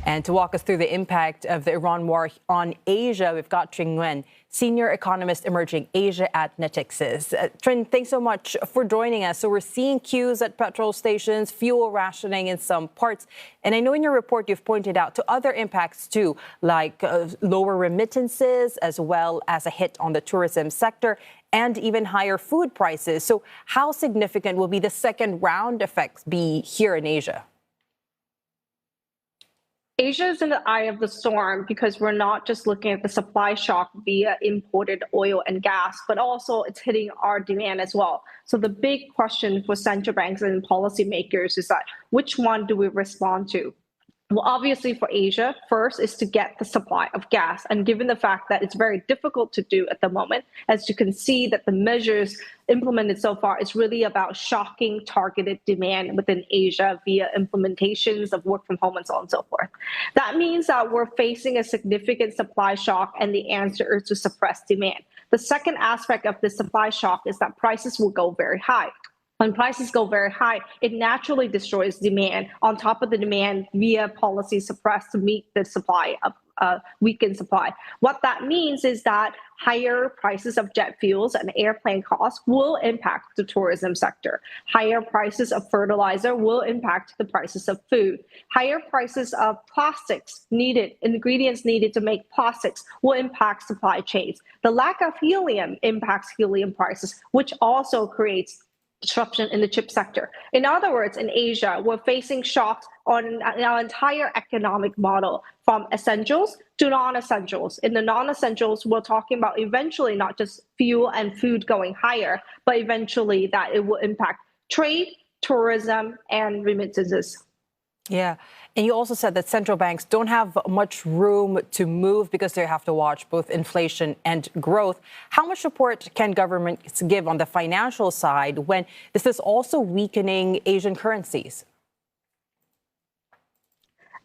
And to walk us through the impact of the Iran war on Asia, we've got Trinh Nguyen, Senior Economist Emerging Asia at Natixis. Trinh, thanks so much for joining us. So we're seeing queues at petrol stations, fuel rationing in some parts. And I know in your report you've pointed out to other impacts too, like lower remittances, as well as a hit on the tourism sector, and even higher food prices. So how significant will be the second round effects be here in Asia? Asia is in the eye of the storm because we're not just looking at the supply shock via imported oil and gas, but also it's hitting our demand as well. So the big question for central banks and policymakers is that which one do we respond to? Well, obviously for Asia, first is to get the supply of gas. And given the fact that it's very difficult to do at the moment, as you can see that the measures implemented so far is really about shocking targeted demand within Asia via implementations of work from home and so on and so forth. That means that we're facing a significant supply shock, and the answer is to suppress demand. The second aspect of the supply shock is that prices will go very high. When prices go very high, it naturally destroys demand on top of the demand via policy suppressed to meet the supply of weakened supply. What that means is that higher prices of jet fuels and airplane costs will impact the tourism sector. Higher prices of fertilizer will impact the prices of food. Higher prices of plastics ingredients needed to make plastics will impact supply chains. The lack of helium impacts helium prices, which also creates disruption in the chip sector. In other words, in Asia, we're facing shocks on our entire economic model, from essentials to non-essentials. In the non-essentials, we're talking about eventually not just fuel and food going higher, but eventually that it will impact trade, tourism, and remittances. Yeah. And you also said that central banks don't have much room to move because they have to watch both inflation and growth. How much support can governments give on the financial side when this is also weakening Asian currencies?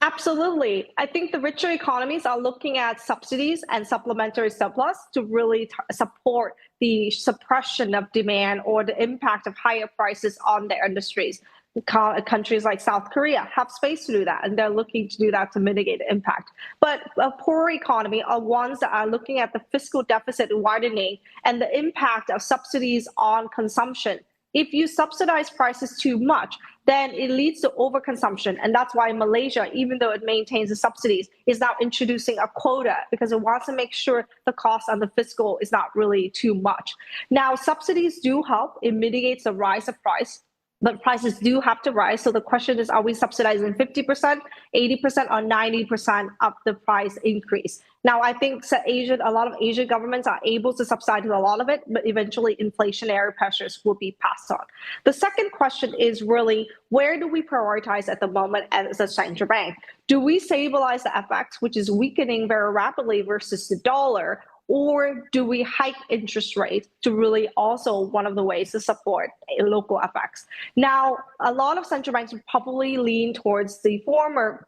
Absolutely. I think the richer economies are looking at subsidies and supplementary surplus to really support the suppression of demand or the impact of higher prices on their industries. Countries like South Korea have space to do that, and they're looking to do that to mitigate the impact. But a poorer economy are ones that are looking at the fiscal deficit widening and the impact of subsidies on consumption. If you subsidize prices too much, then it leads to overconsumption. And that's why Malaysia, even though it maintains the subsidies, is now introducing a quota because it wants to make sure the cost on the fiscal is not really too much. Now, subsidies do help. It mitigates the rise of price. But prices do have to rise. So the question is, are we subsidizing 50%, 80%, or 90% of the price increase? Now, I think a lot of Asian governments are able to subsidize a lot of it, but eventually inflationary pressures will be passed on. The second question is really, where do we prioritize at the moment as a central bank? Do we stabilize the FX, which is weakening very rapidly versus the dollar? Or do we hike interest rates to really also one of the ways to support local FX? Now, a lot of central banks would probably lean towards the former,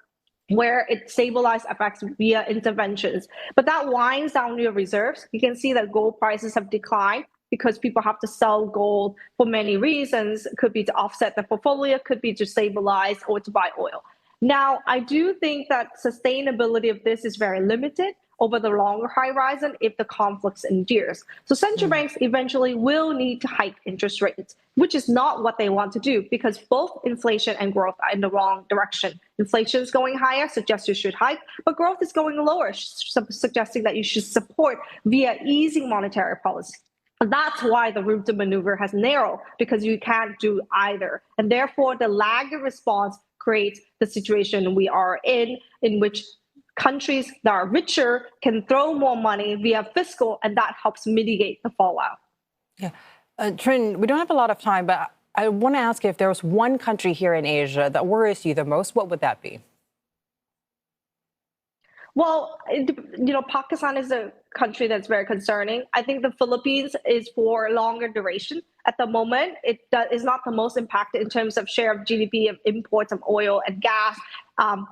where it stabilized FX via interventions. But that winds down your reserves. You can see that gold prices have declined because people have to sell gold for many reasons. It could be to offset the portfolio, could be to stabilize or to buy oil. Now, I do think that sustainability of this is very limited over the longer horizon if the conflicts endures. So central banks eventually will need to hike interest rates, which is not what they want to do because both inflation and growth are in the wrong direction. Inflation is going higher, suggests you should hike, but growth is going lower, suggesting that you should support via easing monetary policy. That's why the room to maneuver has narrowed, because you can't do either. And therefore, the lagged response creates the situation we are in which countries that are richer can throw more money via fiscal, and that helps mitigate the fallout. Yeah. Trinh, we don't have a lot of time, but I want to ask you, if there was one country here in Asia that worries you the most, what would that be? Well, Pakistan is a country that's very concerning. I think the Philippines is for longer duration. At the moment, it is not the most impacted in terms of share of GDP of imports of oil and gas,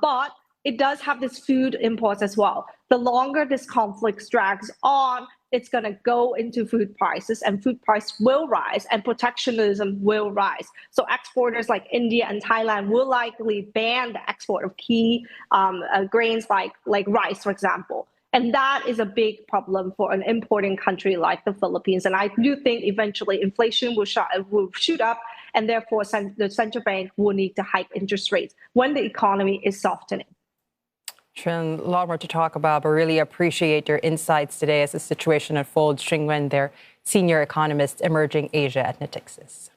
but it does have this food imports as well. The longer this conflict drags on, it's going to go into food prices, and food price will rise, and protectionism will rise. So exporters like India and Thailand will likely ban the export of key grains like rice, for example. And that is a big problem for an importing country like the Philippines. And I do think eventually inflation will shoot up, and therefore the central bank will need to hike interest rates when the economy is softening. Trinh, a lot more to talk about, but really appreciate your insights today as the situation unfolds. Trinh Nguyen, their senior economist, emerging Asia at Natixis.